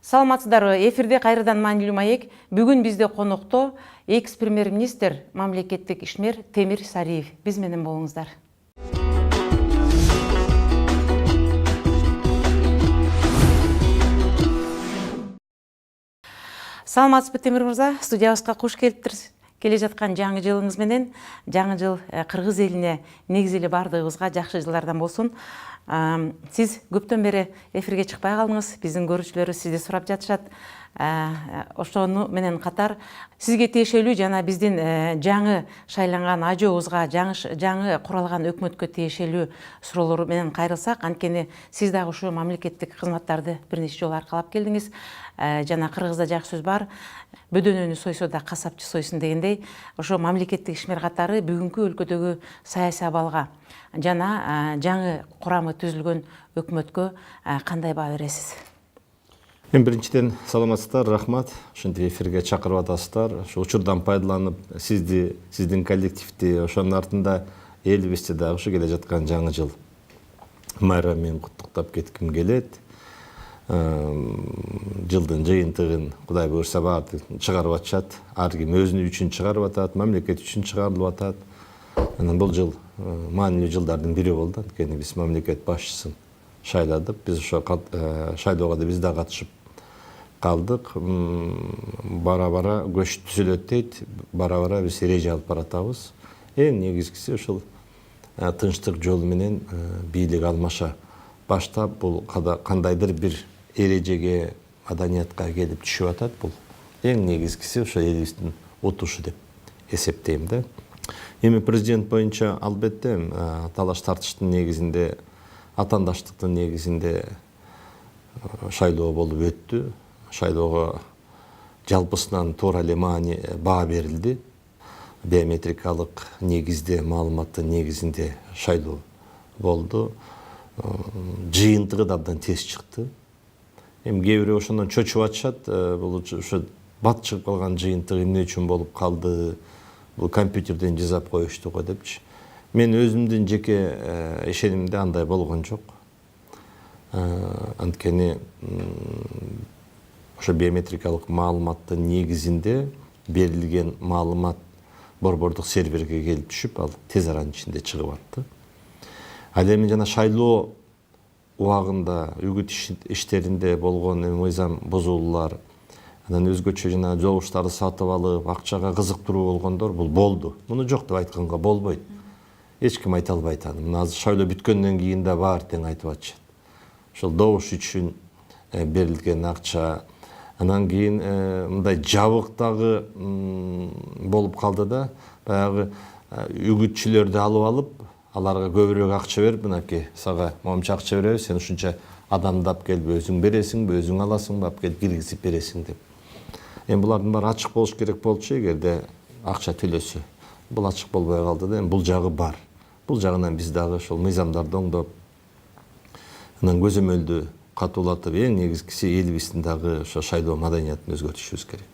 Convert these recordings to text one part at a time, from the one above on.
Саламатсыздарбы, эфирде кайрадан маанилүү маек. Бүгүн бизде конокто экс-премьер-министр, мамлекеттик ишмер Темир Сариев. Биз менен болуңуздар. Саламатсызбы, Темир мырза? Студиябызга куш келиптирсиз. Келе жаткан жаңы жылыңыз менен. Жаңы жыл кыргыз элине, негизи эле бардыгыбызга жакшы жылдардан болсун. Сиз көптөн бери эфирге чыкпай калдыңыз. Биздин көрүүчүлөрү сизди сурап жатышат. Ошону менен катар сизге тиешелүү жана биздин жаңы шайланган ажообузга, жаңы куралган өкмөткө тиешелүү суроолор менен кайрылсак, анткени сиз дагы ушу мамлекеттик кызматтарды бир нече жолу аркалап келдиңиз. Жана кыргызда жакшы сөз бар. Бөдөнөнү сойсо да касапчы сойсун дегендей, ошо мамлекеттик ишмер катары бүгүнкү өлкөдөгү саясий абалга жана жаңы курамы түзүлгөн өкмөткө кандай баа бересиз? Мен биринчиден саламатсыздар, рахмат. Ушинтип эфирге чакырып атасыздар. Ошо учурдан пайдаланып, сиздин коллективди, ошонун артында элибизди дагы ушу келе жаткан жаңы жыл майрамымен куттуктап кетким келет. Жылдын жыйынтыгын Кудай буйрса баарды чыгарып атышат. Ар ким өзүнүн үчүн чыгарып атат, мамлекет үчүн чыгарылып атат. Анан бул жыл маанилүү жылдардын бири болду. Анткени биз мамлекет башчысын шайладык. Биз ошо шайлоого да биз да катышып калдык. Бара-бара көч түзүлөт дейт. Бара-бара биз эреже алып баратабыз. Эң негизгиси ушул тынчтык жолу менен бийлик алмаша баштап, бул кандайдыр бир эрежеге, маданиятка келип түшүп атат. Бул эң негизгиси ошо элибиздин утушу деп эсептейм да. Эми президент боюнча албетте талаш тартыштын негизинде, атаандаштыктын негизинде шайлоо болуп өттү. Шайлоого жалпысынан туура эле баа берилди. Биометрикалык негизде, маалыматтын негизинде шайлоо болду. Жыйынтыгы да абдан тез чыкты. Эми кээ бирөө ошондон чочуп атышат. Бул ошо бат чыгып калган жыйынтык эмне үчүн болуп калды? Бул компьютерден жасап коюшту го депчи. Мен өзүмдүн жеке ишенимде андай болгон жок. Анткени ошо биометрикалык маалыматтын негизинде берилген маалымат борбордук серверге келип түшүп, ал тез аранын ичинде чыгып атты. Ал эми жана шайлоо убагында үгүт иштеринде болгон мыйзам бузуулар, анан өзгөчө жана добуштарды сатып алып, акчага кызыктыруу болгондор бул болду. Муну жок деп айтканга болбойт. Эч ким айта албайт аны. Мына азыр шайлоо бүткөндөн кийин да баары тең айтып атышат. Ошол добуш үчүн берилген акча, анан кийин мындай жабык дагы болуп калды да, баягы үгүтчүлөрдү алып, аларга көбүрөөк акча берип, мынакей сага момча акча беребиз, сен ушунча адамды алып келип өзүң бересиңби, өзүң аласыңбы, алып келип киргизип бересиң деп. Эми булардын баары ачык болуш керек болчу, эгерде акча төлөсө. Бул ачык болбой калды да, эми бул жагы бар. Бул жагынан биз дагы ошол мыйзамдарды оңдоп, анан көзөмөлдү катуулатып, эң негизгиси элибиздин дагы ошо шайлоо маданиятын өзгөртүшүбүз керек.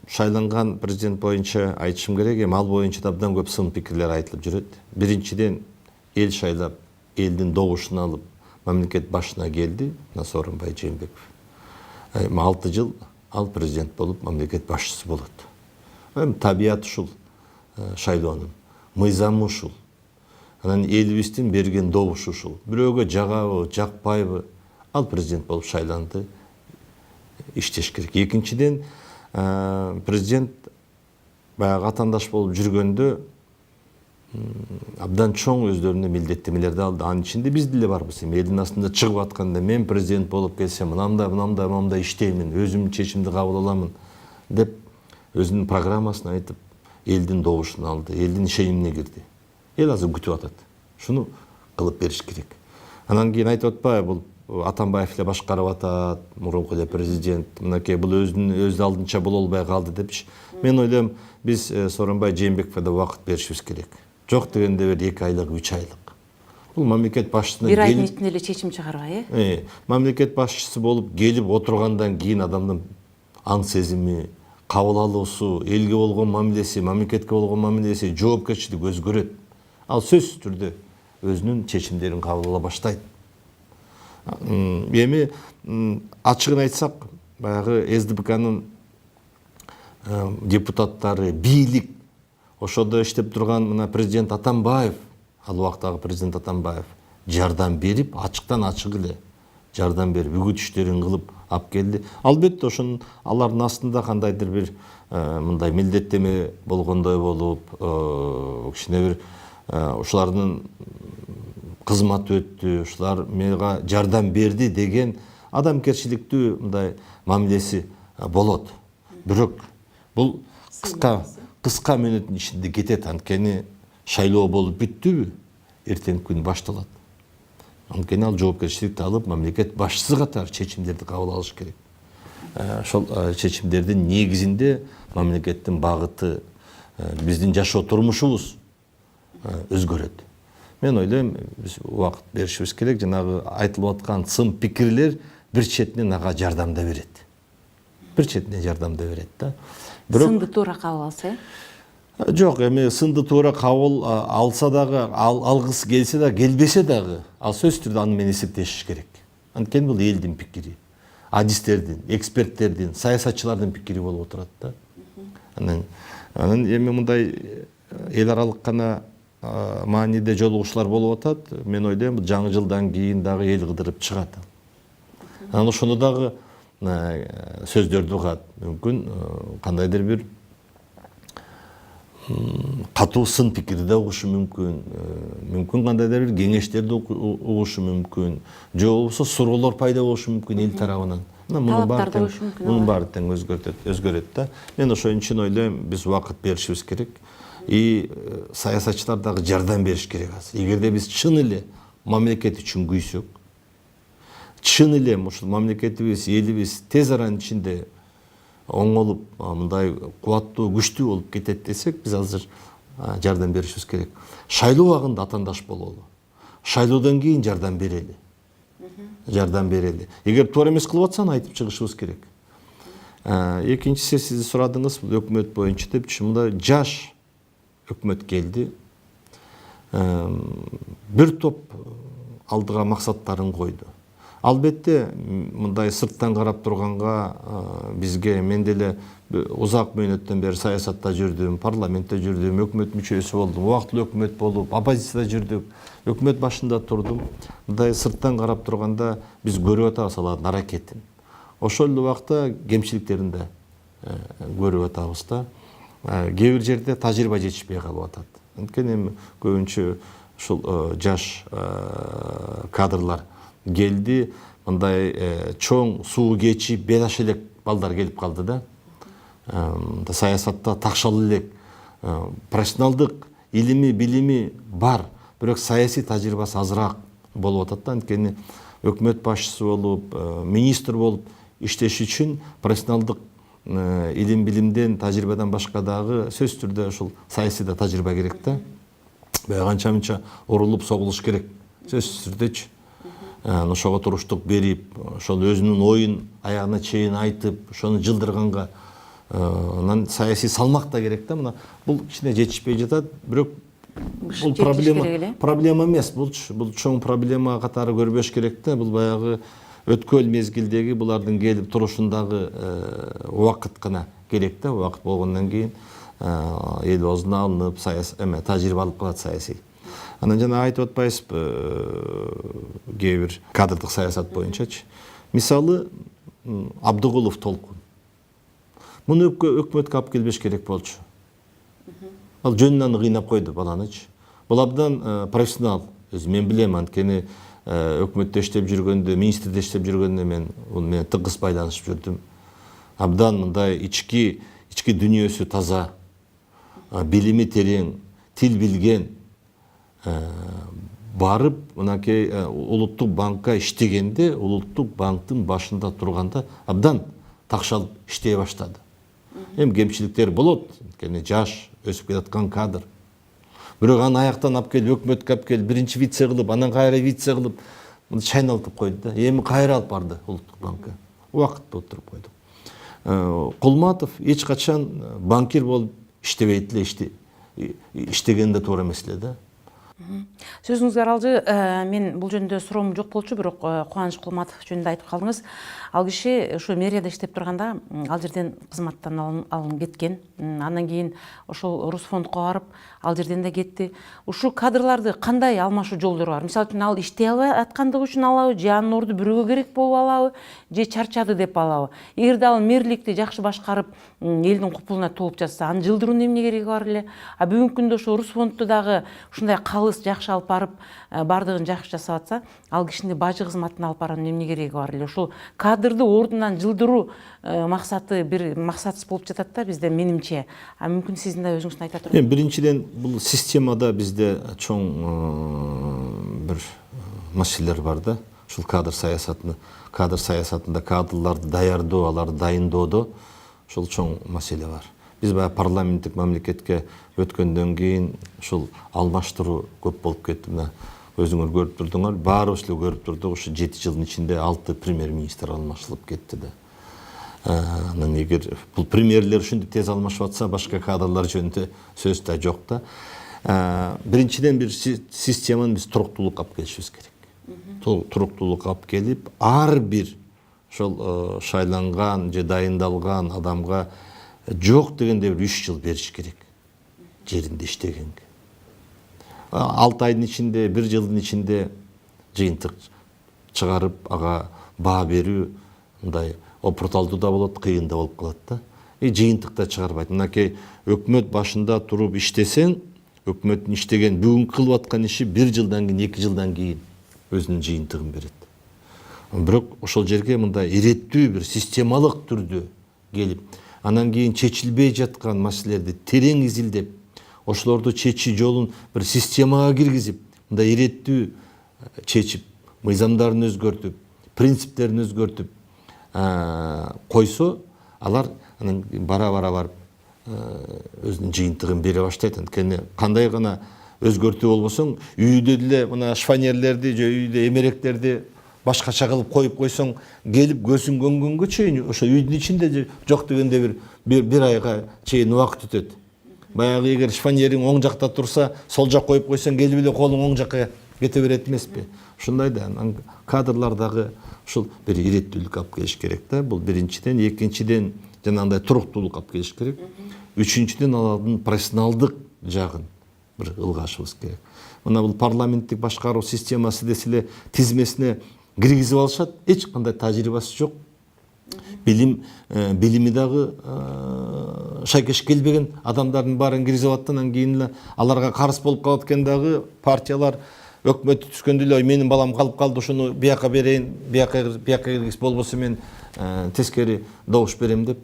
Шайланган президент боюнча айтышым керек, эми ал боюнча да абдан көп сын пикирлер айтылып жүрөт. Биринчиден эл шайлап, элдин добушун алып, мамлекет башына келди, Сооронбай Жээнбеков. 6 жыл ал президент болуп, мамлекет башчысы болот. Эми табият ушул шайлоонун, мыйзамы ушул. Анан элибиздин берген добушу ушул. Бирөөгө жагабы, жакпайбы, ал президент болуп шайланды. Иштеш керек. Экинчиден, президент баягы атаандаш болуп жүргөндө абдан чоң өздөрүнө милдеттемелерди алды. Анын ичинде биз деле барбыз. Эми элдин астында чыгып атканда мен президент болуп келсем, мындай иштеймин, өзүм чечимди кабыл аламын деп өзүнүн программасын айтып, элдин добушун алды, элдин ишенимине кирди. Эл азыр күтүп атат. Шуну кылып бериш керек. Анан кийин айтып атпайбы, бул Атамбаев эле башкарып атат, мурунку эле президент, мынакей бул өз алдынча боло албай калды депчи. Мен ойлойм, биз Сооронбай Жээнбековго да убакыт беришибиз керек. Жок дегенде бир 2 айлык, 3 айлык. Бул мамлекет башчысына бир айдын ичинде эле чечим чыгарбай, мамлекет башчысы болуп келип отургандан кийин адамдын аң сезими, кабыл алуусу, элге болгон мамилеси, мамлекетке болгон мамилеси, жоопкерчилиги өзгөрөт. Ал сөзсүз түрдө өзүнүн чечимдерин кабыл ала баштайт. Эми ачыгын айтсак, баягы СДПКнын депутаттары, бийлик, ошодо иштеп турган мына президент Атамбаев, ал убактагы президент Атамбаев жардам берип, ачыктан ачык эле жардам берип, үгүт иштерин кылып алып келди. Албетте ошонун алардын астында кандайдыр бир мындай милдеттеме болгондой болуп, кичине бир ушулардын кызматы өттү, ушулар мага жардам берди деген адамгерчиликтүү мындай мамилеси болот. Бирок бул кыска мүнөттүн ичинде кетет, анткени шайлоо болуп бүттүбү, эртеңки күн башталат. Анткени ал жоопкерчиликти алып, мамлекет башчысы катары чечимдерди кабыл алыш керек. Ошол чечимдердин негизинде мамлекеттин багыты, биздин жашоо турмушубуз өзгөрөт. Мен ойлойм, биз убакыт беришибиз керек, жанагы айтылып аткан сын пикирлер бир четинен ага жардам да берет. Бир четинен жардам да берет да. Сынды туура кабыл алса? Жок, эми сынды туура кабыл алса дагы, алгысы келсе да, келбесе дагы, ал сөзсүз түрдө аны менен эсептешиш керек. Анткени бул элдин пикири, адистердин, эксперттердин, саясатчылардын пикири болуп отурат да. Анан эми мындай эл аралык гана мааниде жолугушуулар болуп атат. Мен ойлойм, бул жаңы жылдан кийин дагы эл кыдырып чыгат. Анан ошондо дагы сөздөрдү угат. Мүмкүн кандайдыр бир катуу сын пикирди да угушу мүмкүн. Мүмкүн кандайдыр бир кеңештерди угушу мүмкүн. Же болбосо суроолор пайда болушу мүмкүн эл тарабынан. Мунун баары тең өзгөрөт да. Мен ошон үчүн ойлойм, биз убакыт беришибиз керек. И саясатчылар дагы жардам бериш керек азыр. Эгерде биз чын эле мамлекет үчүн күйсөк, чын эле ушул мамлекетибиз, элибиз тез аранын ичинде оңолуп, мындай кубаттуу, күчтүү болуп кетет десек, биз азыр жардам беришибиз керек. Шайлоо убагында атаандаш бололу. Шайлоодон кийин жардам берели. Жардам берели. Эгер туура эмес кылып атса, аны айтып чыгышыбыз керек. Экинчиси, сиз сурадыңыз, өкмөт боюнча депчи, мында жаш өкмөт келди. Бир топ алдыга максаттарын койду. Албетте, мындай сырттан карап турганга бизге, мен деле узак мөөнөттөн бери саясатта жүрдүм, парламентте жүрдүм, өкмөт мүчөсү болдум, убактылуу өкмөт болуп, оппозицияда жүрдүк, өкмөт башында турдум. Мындай сырттан карап турганда биз көрүп атабыз алардын аракетин. Ошол эле убакта кемчиликтерин да көрүп атабыз да. Кээ бир жерде тажрыйба жетишпей калып атат. Анткени эми көбүнчө ушул жаш кадрлар келди, мындай чоң суу кечип, бедаш элек балдар келип калды да. Саясатта такшал элек, профессионалдык илими, билими бар, бирок саясий тажрыйбасы азыраак болуп атат да. Анткени өкмөт башчысы болуп, министр болуп иштеш үчүн профессионалдык илим билимден, тажрыйбадан башка дагы сөзсүз түрдө ушул саясий да тажрыйба керек да. Баягы анча-мынча урулуп согулуш керек, сөзсүз түрдөчү. Ошого туруштук берип, ошол өзүнүн оюн аягына чейин айтып, ошону жылдырганга анан саясий салмак да керек да. Мына бул кичине жетишпей жатат, бирок бул проблема эмес, бул чоң проблема катары көрбөш керек да. Бул баягы өткөл мезгилдеги булардын келип турушундагы убакыт гана керек да. Убакыт болгондон кийин эл оозуна алынып, тажрыйба алып калат саясий. Анан жана айтып атпайсызбы, кээ бир кадрдык саясат боюнчачы. Мисалы, Абдыгулов Толкун. Муну өкмөткө алып келбеш керек болчу. Ал жөнүнөн кыйнап койду баланычы. Бул абдан профессионал. Мен билем, анткени өкмөттө иштеп жүргөндө, министрде иштеп жүргөндө мен тыгыз байланышып жүрдүм. Абдан мындай ички дүйнөсү таза, билими терең, тил билген, барып, мынакей улуттук банкка иштегенде, улуттук банктын башында турганда абдан такшалып иштей баштады. Эми кемчиликтер болот, анткени жаш, өсүп келаткан кадр. Бирок аны аяктан алып келип, өкмөткө алып келип, биринчи вице кылып, анан кайра вице кылып, чайналтып койду да. Эми кайра алып барды улуттук банкка. Убакытты отуруп койду. Кулматов эч качан банкир болуп иштебейт эле, иштеген да туура эмес эле да. Сөзүңүзгө аралжы, мен бул жөнүндө суроом жок болчу, бирок Кубаныч Кулматов жөнүндө айтып калдыңыз. Ал киши ушу мэрияда иштеп турганда ал жерден кызматтан алынып кеткен. Андан кийин ошол Русфондко барып, ал жерден да кетти. Ушу кадрларды кандай алмашуу жолдору бар? Мисалы үчүн ал иштей албай аткандыгы үчүн алабы, же анын орду бирөөгө керек болуп алабы, же чарчады деп алабы? Эгерде ал мэрликти жакшы башкарып, элдин купулуна толуп жатса, анын жылдыруунун эмне кереги бар эле? А бүгүнкү күндө ошо Русфондду дагы ушундай калыс жакшы алып барып, бардыгын жакшы жасап атса, ал кишини бажы кызматына алып баруунун эмне кереги бар эле? Ушул кадрды ордунан жылдыруу максаты бир максатсыз болуп жатат да бизде, менимче. А мүмкүн сиздин да өзүңүздүн айта турган. Биринчиден, бул системада бизде чоң бир маселелер бар да. Ушул кадр саясатында кадрларды даярдоо, аларды дайындоодо ушул чоң маселе бар. Биз баягы парламенттик мамлекетке өткөндөн кийин ушул алмаштыруу көп болуп кетти. Мына өзүңөр көрүп турдуңар, баарыбыз эле көрүп турдук, ушу 7 жылдын ичинде 6 премьер-министр алмашылып кетти да. Анан эгер бул премьерлер ушинтип тез алмашып атса, башка кадрлар жөнүндө сөз да жок да. Биринчиден бир системаны биз туруктуулукка алып келишибиз керек. Туруктуулукка алып келип, ар бир ошол шайланган же дайындалган адамга жок дегенде бир 3 жыл бериш керек жеринде иштегенге. 6 айдын ичинде, 1 жылдын ичинде жыйынтык чыгарып, ага баа берүү мындай опурталдуу да болот, кыйын да болуп калат да. Жыйынтык да чыгарбайт. Мынакей өкмөт башында туруп иштесең, өкмөттүн иштеген бүгүнкү кылып аткан иши 1 жылдан кийин, 2 жылдан кийин өзүнүн жыйынтыгын берет. Бирок ошол жерге мындай иреттүү бир системалык түрдө келип, анан кийин чечилбей жаткан маселелерди терең изилдеп, ошолорду чечүү жолун бир системага киргизип, мындай иреттүү чечип, мыйзамдарын өзгөртүп, принциптерин өзгөртүп койсо, алар анан бара-бара барып өзүнүн жыйынтыгын бере баштайт. Анткени кандай гана өзгөртүү болбосоң, үйдө деле мына шифонерлерди же үйдө эмеректерди башкача кылып коюп койсоң, келип көзүң көнгөнгө чейин ошо үйдүн ичинде жок дегенде бир айга чейин убакыт өтөт. Баягы эгер шифонериң оң жакта турса, сол жак коюп койсоң, келип эле колуң оң жакка кете берет эмеспи? Ушундай да, кадрлардагы ушул бир иреттүүлүк алып келиш керек да. Бул биринчиден, экинчиден жанагындай туруктуулук алып келиш керек. Үчүнчүдөн алардын профессионалдык жагын бир ылгашыбыз керек. Мына бул парламенттик башкаруу системасы деселе тизмесине киргизип алышат, эч кандай тажрыйбасы жок. Билими дагы шайкеш келбеген адамдардын баарын киргизип атат. Анан кийин эле аларга карыз болуп калат экен дагы партиялар өкмөт түзгөндө эле менин балам калып калды, ошону бияка берейин, бияка киргиз, болбосо мен тескери добуш берем деп.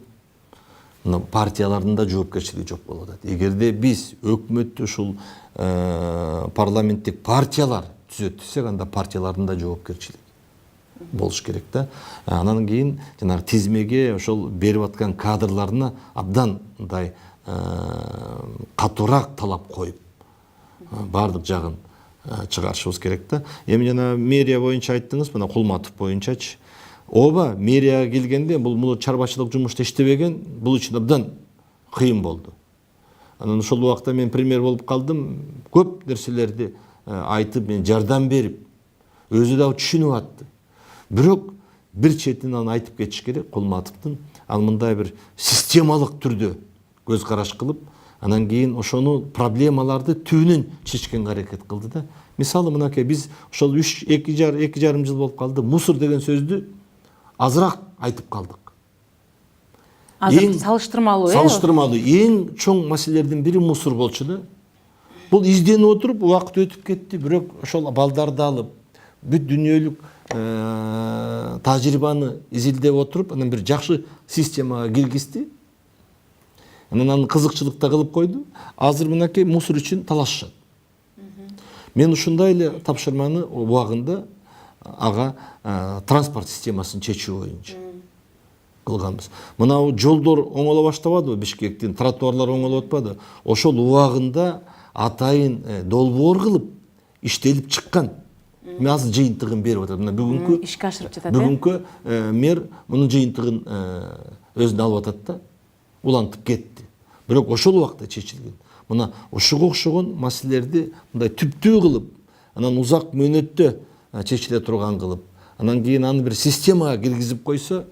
Партиялардын да жоопкерчилиги жок болуп атат. Эгерде биз өкмөттү ушул парламенттик партиялар түзөт десек, анда партиялардын да жоопкерчилиги болуш керек да. Анан кийин жанагы тизмеге ошол берип аткан кадрларына абдан мындай катуураак талап коюп, баардык жагын чыгарышыбыз керек да. Эми жана мэрия боюнча айттыңыз, мына Кулматов боюнчачы. Ооба, мэрияга келгенде бул чарбачылык жумушта иштебеген, бул үчүн абдан кыйын болду. Анан ошол убакта мен премьер болуп калдым, көп нерселерди айтып, мен жардам берип, өзү дагы түшүнүп атты. Бирок бир четинен аны айтып кетиш керек, Кулматовдун. Ал мындай бир системалык түрдө көз караш кылып, анан кийин ошону проблемаларды түбүнөн чечкенге аракет кылды да. Мисалы мынакей биз ошол 2,5 жыл болуп калды, мусор деген сөздү азыраак айтып калдык. Азыр салыштырмалуу, салыштырмалуу эң чоң маселелердин бири мусор болчу да. Бул изденип отуруп убакыт өтүп кетти, бирок ошол балдарды алып, бүт дүйнөлүк тажрыйбаны изилдеп отуруп, анан бир жакшы системага киргизди. Анан аны кызыкчылыкта кылып койду. Азыр мынакей мусор үчүн талашышат. Мен ушундай эле тапшырманы убагында ага транспорт системасын чечүү боюнча кылганбыз. Мына жолдор оңоло баштабадыбы, Бишкектин тротуарлар оңолуп атпады. Ошол убагында атайын долбоор кылып иштелип чыккан. Мен азыр жыйынтыгын берип атат. Мына бүгүнкү ишке ашырып жатат. Бүгүнкү мэр мунун жыйынтыгын өзүнө алып атат да, улантып кетти. Бирок ошол убакта чечилген. мына ушуга окшогон маселелерди мындай түптүү кылып, анан узак мөөнөттө чечиле турган кылып, анан кийин аны бир системага киргизип койсо,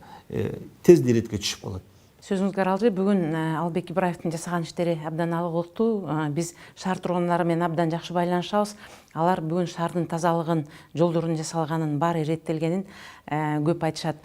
тез иретке түшүп калат. Сөзүңүзгө аралжы, бүгүн Албек Ибраевдин жасаган иштери абдан алгылыктуу. Биз шаар тургундары менен абдан жакшы байланышабыз. Алар бүгүн шаардын тазалыгын, жолдордун жасалганын баары иреттелгенин көп айтышат.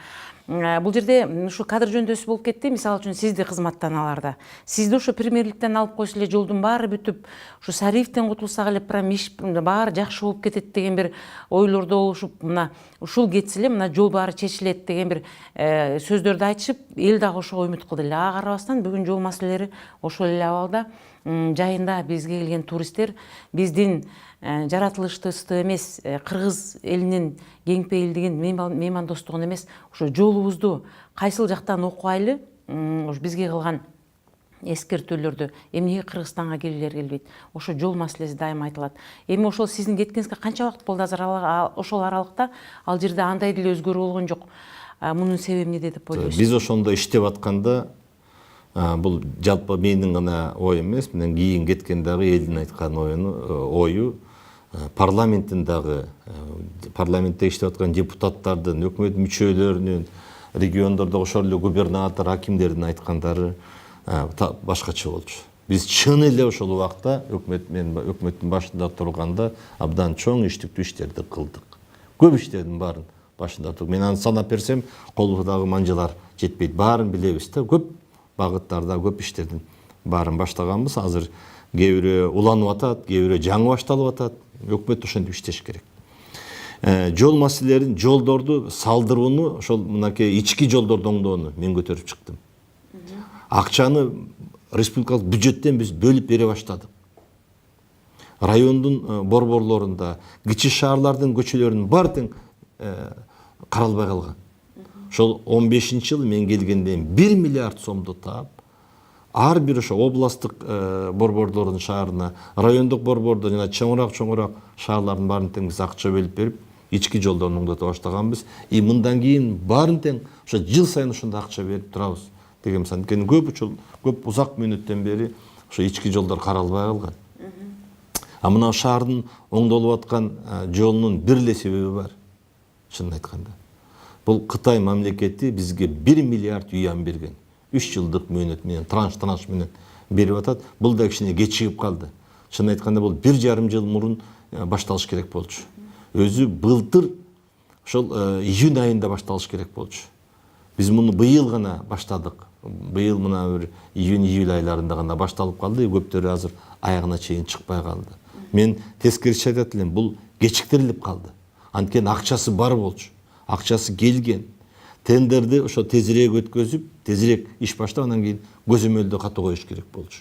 Бул жерде ушу кадр жөндөсү болуп кетти. Мисалы үчүн сизди кызматтан аларда. Сизди ошо премьерликтен алып койсо эле жолдун баары бүтүп, ушу Сариевден кутулсак эле прям иш баары жакшы болуп кетет деген бир ойлордо болушуп, мына ушул кетсе эле мына жол баары чечилет деген бир сөздөрдү айтышып, эл дагы ошого үмүт кылды эле. Ага карабастан бүгүн жол маселелери ошол эле абалда. Жайында бизге келген туристтер биздин жаратылыштуу эмес, кыргыз элинин кеңпейилдигин, меймандостугун эмес, ошо жолубузду кайсыл жактан окубайлы, бизге кылган эскертүүлөрдү эмнеге Кыргызстанга келгилер келбейт, ошо жол маселеси дайыма айтылат. Эми ошол сиздин кеткениңизге канча убакыт болду азыр? Ошол аралыкта ал жерде андай деле өзгөрүү болгон жок. Мунун себеби эмнеде деп ойлойсуз? Биз ошондо иштеп атканда, бул жалпы менин гана ой эмес, менен кийин кеткен дагы элдин айткан ою, парламенттин дагы, парламентте иштеп аткан депутаттардын, өкмөт мүчөлөрүнүн, региондордо ошол эле губернатор, акимдердин айткандары башкача болчу. Биз чын эле ошол убакта өкмөттүн башында турганда абдан чоң иштиктүү иштерди кылдык. Көп иштердин баарын башында турдук. Мен аны санап берсем, колубуздагы манжалар жетпейт. Баарын билебиз да, көп багыттарда көп иштердин баарын баштаганбыз. Азыр кээ бирөө уланып атат, кээ бирөө жаңы башталып атат. Өкмөт ошентип иштеш керек. Жол маселелерин, жолдорду салдырууну, ошол мынакей ички жолдорду оңдоону мен көтөрүп чыктым. Акчаны республикалык бюджеттен биз бөлүп бере баштадык. Райондун борборлорунда, кичи шаарлардын көчөлөрүнүн баары тең каралбай калган. Ошол 15-жылы мен келгенден 1 миллиард сомду таап, ар бир ошо областтык борборлордун шаарына, райондук борбордо жана чоңураак шаарлардын баарын тең биз акча бөлүп берип, ички жолдорду оңдото баштаганбыз. Мындан кийин баарын тең ошо жыл сайын ошондой акча берип турабыз деген сан. Анткени көп узак мөөнөттөн бери ошо ички жолдор каралбай калган. Мына шаардын оңдолуп аткан жолунун бир эле себеби бар. Чынын айтканда. Бул Кытай мамлекети бизге 1 миллиард юан берген. 3 жылдык мөөнөт менен, транш менен берип атат. Бул да кичине кечигип калды. Чынын айтканда бул 1,5 жыл мурун башталыш керек болчу. Өзү былтыр ошол июнь айында башталыш керек болчу. Биз муну быйыл гана баштадык. Быйыл мына бир июнь-июль айларында гана башталып калды. Көптөрү азыр аягына чейин чыкпай калды. Мен тескерисинче айтат элем, бул кечиктирилип калды. Анткени акчасы бар болчу. Акчасы келген. Тендерди ошо тезирээк өткөзүп, тезирээк иш баштап, анан кийин көзөмөлдө ката коюш керек болчу.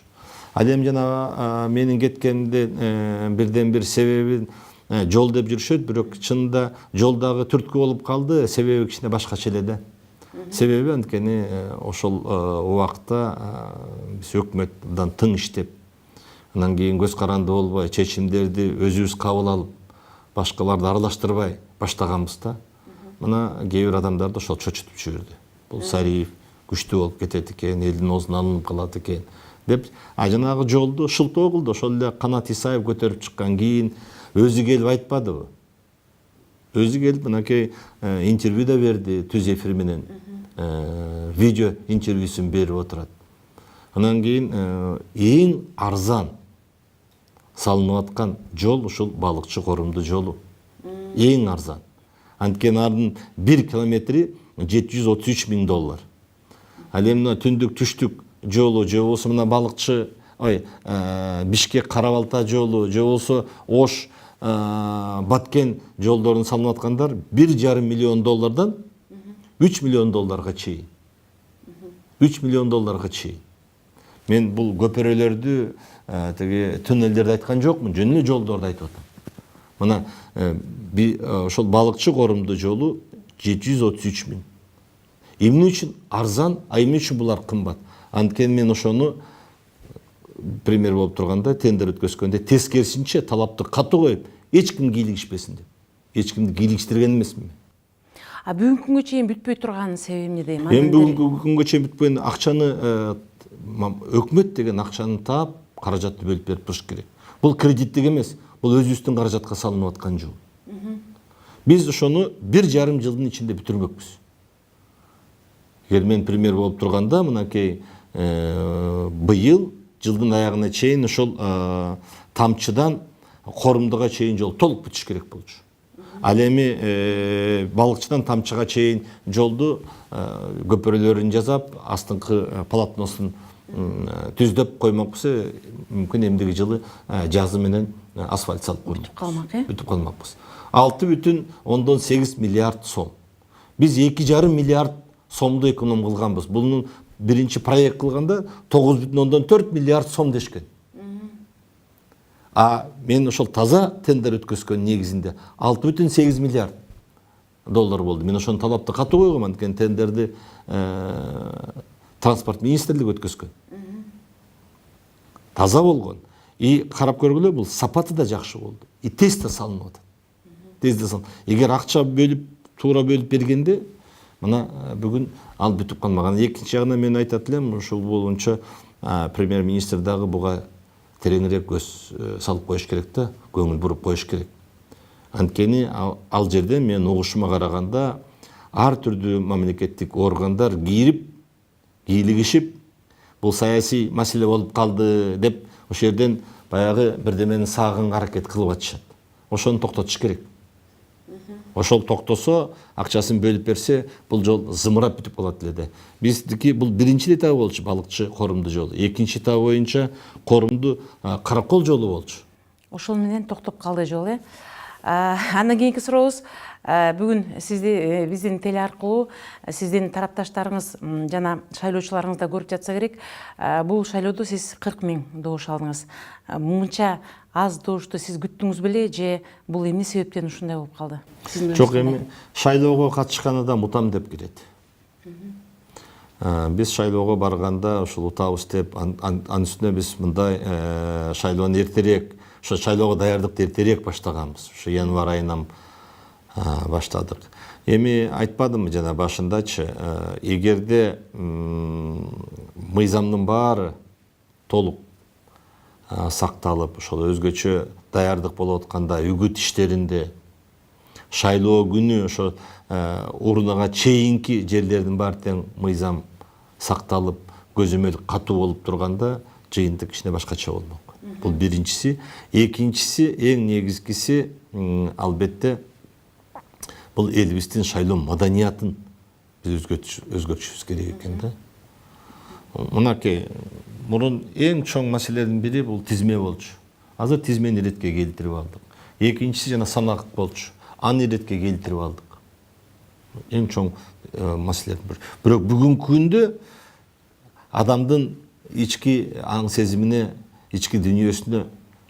Ал эми жана менин кеткенден бирден бир себеби жол деп жүрүшөт, бирок чынында жолдагы түрткү болуп калды, себеби кичине башкача эле да. Себеби анткени ошол убакта биз өкмөттөн тың иштеп, анан кийин көз каранды болбой, чечимдерди өзүбүз кабыл алып, башкаларды аралаштырбай баштаганбыз да. Мына кээ бир адамдарды ошол чочутуп жиберди. Бул Сариев күчтүү болуп кетет экен, элдин оозуна алынып калат экен деп, жанагы жолду шылтоо кылды. Ошол эле Канат Исаев көтөрүп чыккан, кийин өзү келип айтпадыбы? Өзү келип мынакей интервью да берди, түз эфир менен видео интервьюсун берип отурат. Анан кийин эң арзан салынып аткан жол ушул балыкчы корумду жолу. Эң арзан. Анткени ардын 1 километри $733 000. Ал эми түндүк түштүк жолу, же болсо мына балыкчы, Бишкек Карабалта жолу, же болсо Ош Баткен жолдорун салынып аткандар $1,5 миллион $3 миллион чейин. $3 миллион чейин. Мен бул көпөрөлөрдү, теги туннелдерди айткан жокмун, жөн эле жолдорду айтып атам. Мына ошол балыкчы корумду жолу 733 000. Эмне үчүн арзан, эмне үчүн булар кымбат? Анткени мен ошону премьер болуп турганда, тендер өткөзгөндө тескерисинче талапты катуу коюп, эч ким кийлигишпесин деп. Эч кимди кийлигиштирген эмесмин. Бүгүнкү күнгө чейин бүтпөй турганын себеби эмнеде? Эми бүгүнкү күнгө чейин бүтпөйүн, акчаны өкмөт деген акчаны таап, каражатты бөлүп берип туруш керек. Бул кредиттик эмес, бул өзүбүздүн каражатка салынып аткан жол. Биз ошону 1,5 жылдын ичинде бүтүрмөкпүз. Эгер мен премьер болуп турганда, мынакей быйыл жылдын аягына чейин ошол тамчыдан корумдуга чейин жол толук бүтүш керек болчу. Ал эми балыкчыдан тамчыга чейин жолду көпүрөлөрүн жасап, астыңкы полотносун түздөп коймокпуз. Мүмкүн эмдиги жылы жазы менен асфальт салып коймокпуз. Бүтүп калмакпыз. 6,8 миллиард сом. Биз 2,5 миллиард сомду эконом кылганбыз. Бунун биринчи проект кылганда 9,4 миллиард сом дешкен. Мен ошол таза тендер өткөзгөн негизинде 6,8 миллиард доллар болду. Мен ошону талапты катуу койгом, анткени тендерди транспорт министрлиги өткөзгөн. Таза болгон. Карап көргүлө, бул сапаты да жакшы болду. Тез да салынып атат. Эгер акча туура бөлүп бергенде, мына бүгүн ал бүтүп калмаган. Экинчи жагынан мен айтат элем, ушул боюнча премьер-министр дагы буга тереңирээк көз салып коюш керек да, көңүл буруп коюш керек. Анткени ал жерде мен угушума караганда ар түрдүү мамлекеттик органдар кийлигишип, бул саясий маселе болуп калды деп, ошол жерден баягы бирдемени сагынга аракет кылып атышат. Ошону токтотуш керек. Ошол токтосо, акчасын бөлүп берсе, бул жол зымырап бүтүп калат эле. Биздики бул биринчи этабы болчу, балыкчы корумду жолу. Экинчи этабы боюнча корумду Каракол жолу болчу. Ошол менен токтоп калды жол. Андан кийинки сурообуз, бүгүн сизди биздин теле аркылуу сиздин тарапташтарыңыз жана шайлоочуларыңыз да көрүп жатса керек. Бул шайлоодо сиз 40 000 добуш алдыңыз. Мынча аз добушту сиз күттүңүз беле, же бул эмне себептен ушундай болуп калды? Жок, эми шайлоого катышкан адам утам деп кирет. Биз шайлоого барганда ушул утабыз деп, анын үстүнө биз мындай шайлоону эртерээк, ошо шайлоого даярдыкты эртерээк баштаганбыз. Ошо январь айынан баштадык. Эми айтпадымбы жана башындачы, эгерде мыйзамдын баары толук сакталып, ошол өзгөчө даярдык болуп атканда, үгүт иштеринде, шайлоо күнү ошо урнага чейинки жерлердин баары тең мыйзам сакталып, көзөмөл катуу болуп турганда, жыйынтык кичине башкача болмок. Бул биринчиси. Экинчиси, эң негизгиси, албетте, бул элибиздин шайлоо маданиятын биз өзгөртүшүбүз керек экен да. Мынакей, мурун эң чоң маселенин бири бул тизме болчу. Азыр тизмени иретке келтирип алдык. Экинчиси жана санак болчу. Аны иретке келтирип алдык. Эң чоң маселенин бири. Бирок бүгүнкү күндө адамдын ички аң сезимине, ички дүйнөсүнө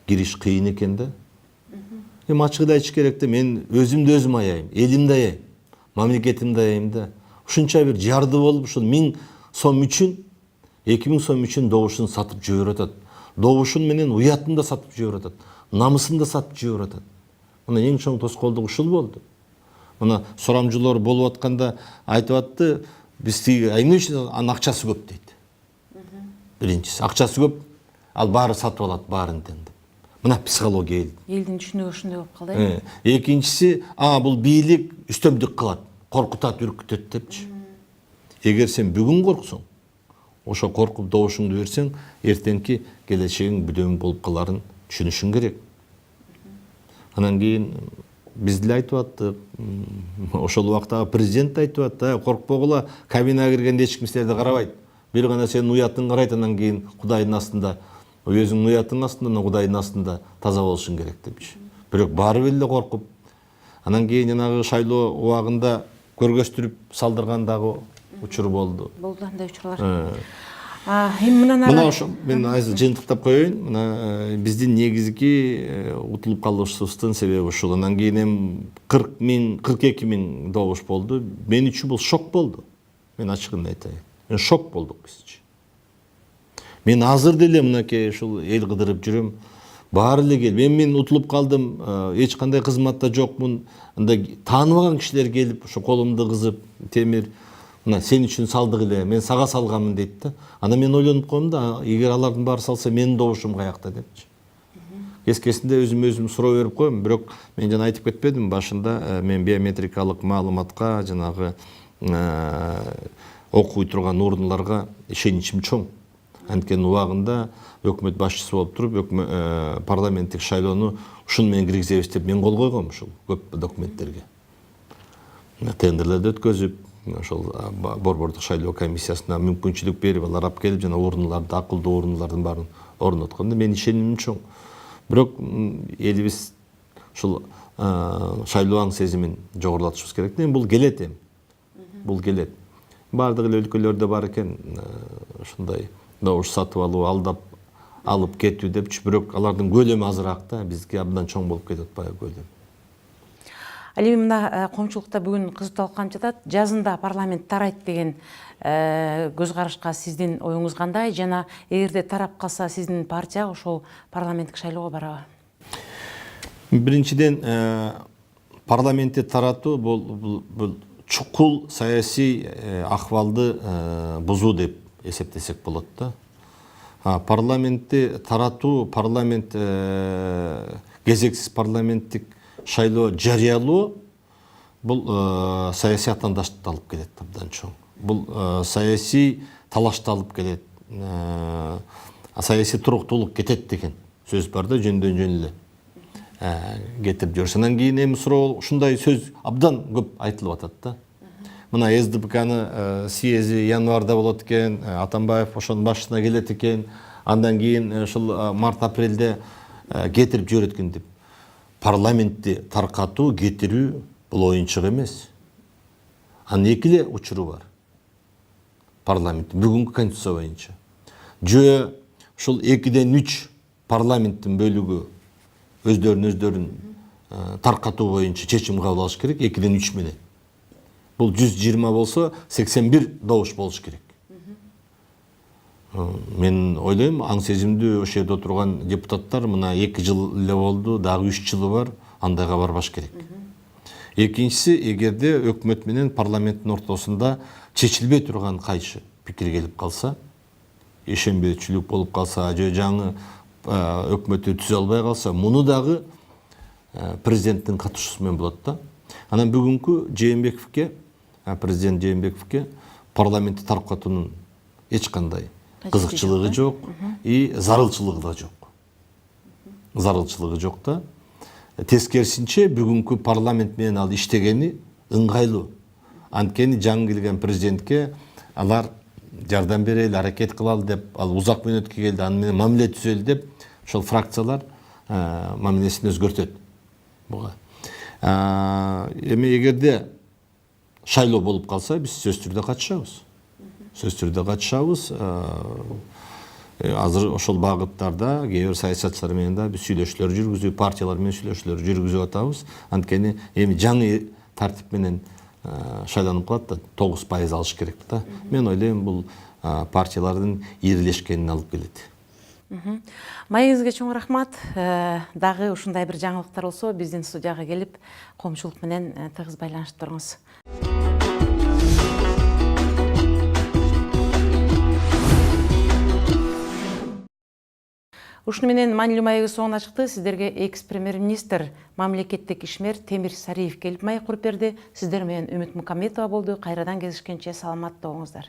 кириш кыйын экен да. Эми ачыгын айтыш керек да, мен өзүмдү өзүм аяйм, элимди аяйм, мамлекетимди аяйм да. Ушунча бир жарды болуп, ушул 1000 сом үчүн, 2000 сом үчүн добушун сатып жиберип атат. Добушун менен уятын да сатып жиберип атат. Намысын да сатып жиберип атат. Мына эң чоң тоскоолдук ушул болду. Мына сурамжылар болуп атканда айтып атты, биз эмне үчүн анын акчасы көп дейт. Биринчиси, акчасы көп, ал баары сатып алат, баарын тең деп. Мына психология элдин түшүнүгү ушундай болуп калды. Экинчиси, бул бийлик үстөмдүк кылат, коркутат, үркүтөт депчи. Эгер сен бүгүн корксоң, ошо коркуп добушуңду берсең, эртеңки келечегиң бүдөм болуп каларын түшүнүшүң керек. Анан кийин биз деле айтып аттык, ошол убактагы президент айтып атты, коркпогула, кабинага киргенде эч ким силерди карабайт. Бир гана сенин уятың карайт, анан кийин Кудайдын астында, өзүңдүн уятың астында, Кудайдын астында таза болушуң керек депчи. Бирок баары бир эле коркуп, анан кийин жанагы шайлоо убагында көргөстүрүп салдырган дагы учур болду. Болду андай учурлар. Эми мына ошо мен азыр жыйынтыктап коеюн. Мына биздин негизги утулуп калышыбыздын себеби ушул. Анан кийин эми 40 000, 42 000 добуш болду. Мен үчүн бул шок болду. Мен ачыгын айтайын. Мен шок болдук бизчи. Мен азыр деле мынакей ушул эл кыдырып жүрөм. Баары эле келип, мен утулуп калдым, эч кандай кызматта жокмун. Анда тааныбаган кишилер келип, ошо колумду кызып, темир мына сен үчүн салдык эле, мен сага салганмын дейт да. Ана мен ойлонуп коем да, эгер алардын баары салса менин добушум каякта депчи. Кескесинде өзүм суроо берип коем, бирок мен жана айтып кетпедим башында, мен биометрикалык маалыматка, жанагы окуй турган орундарга ишеничим чоң. Анткени убагында өкмөт башчысы болуп туруп, парламенттик шайлоону ушуну менен киргизебиз деп мен кол койгом ушул көп документтерге. Тендерлерди өткөзүп, ошол борбордук шайлоо комиссиясына мүмкүнчүлүк берип, алар алып келип жана орунларды, акылдуу орунлардын баарын орноткондо мен ишенимим чоң. Бирок элибиз ушул шайлоо сезимин жогорулатышыбыз керек. Бул келет эми. Бул келет. Бардык эле өлкөлөрдө бар экен ушундай добуш сатып алуу, алдап алып кетүү депчи, бирок алардын көлөмү азыраак да, бизге абдан чоң болуп кетет баягы көлөм. Ал эми мына коомчулукта бүгүн кызуу талкууланып жатат. Жазында парламент тарайт деген көз карашка сиздин оюңуз кандай, жана эгерде тарап калса сиздин партия ошол парламенттик шайлоого барабы? Биринчиден, парламентти таратуу бул чукул саясий акыбалды бузуу деп эсептесек болот да. Парламентти таратуу, парламент кезексиз парламенттик шайлоо жарыялоо бул саясий атаандаштыкты алып келет абдан чоң. Бул саясий талашты алып келет, саясий туруктуулук кетет деген сөз бар да, жөндөн жөн эле кетирип жүрөт. Анан кийин эми суроо ушундай сөз абдан көп айтылып атат да. Мына СДПКны съези январда болот экен, Атамбаев ошонун башчысына келет экен, андан кийин ушул март-апрелде кетирип жиберет экен деп. Парламентти таркатуу, кетирүү бул оюнчук эмес. Анын эки эле учуру бар. Парламент бүгүнкү конституция боюнча. Жөө ушул 2/3 парламенттин бөлүгү өздөрүн таркатуу боюнча чечим кабыл алыш керек, 2/3 менен. Бул 120 болсо 81 добуш болуш керек. Мен ойлойм, аң сезимдүү ошол жерде отурган депутаттар мына 2 жыл эле болду, дагы 3 жылы бар, андайга барбаш керек. Экинчиси, эгерде өкмөт менен парламенттин ортосунда чечилбей турган кайшы пикир келип калса, ишенбөөчүлүк болуп калса, же жаңы өкмөттү түзө албай калса, муну дагы президенттин катышуусу менен болот да. Анан бүгүнкү Жээнбековке, президент Жээнбековке парламентти таркатуунун эч кандай кызыкчылыгы жок и зарылчылыгы да жок. Зарылчылыгы жок да. Тескерисинче бүгүнкү парламент менен ал иштегени ыңгайлуу. Анткени жаңы келген президентке алар жардам берели, аракет кылалы деп, ал узак мөөнөткө келди, аны менен мамиле түзөлү деп, ошол фракциялар мамилесин өзгөртөт. Буга. Эми эгерде шайлоо болуп калса, биз сөзсүз түрдө катышабыз. Сөзсүз түрдө катышабыз. Азыр ошол багыттарда кээ бир саясатчылар менен да биз сүйлөшүүлөр жүргүзүп, партиялар менен сүйлөшүүлөр жүргүзүп атабыз. Анткени эми жаңы тартип менен шайланып калат да, 9% алыш керек да. Мен ойлойм, бул партиялардын ирилешкенин алып келет. Маегиңизге чоң рахмат. Дагы ушундай бир жаңылыктар болсо биздин студияга келип, коомчулук менен тыгыз байланышып туруңуз. Ушуну менен маанилүү маегибиз соңуна чыкты. Сиздерге экс-премьер-министр, мамлекеттик ишмер Темир Сариев келип маек куруп берди. Сиздер менен Үмүт Мукамметова болду. Кайрадан кезишкенче саламатта болуңуздар.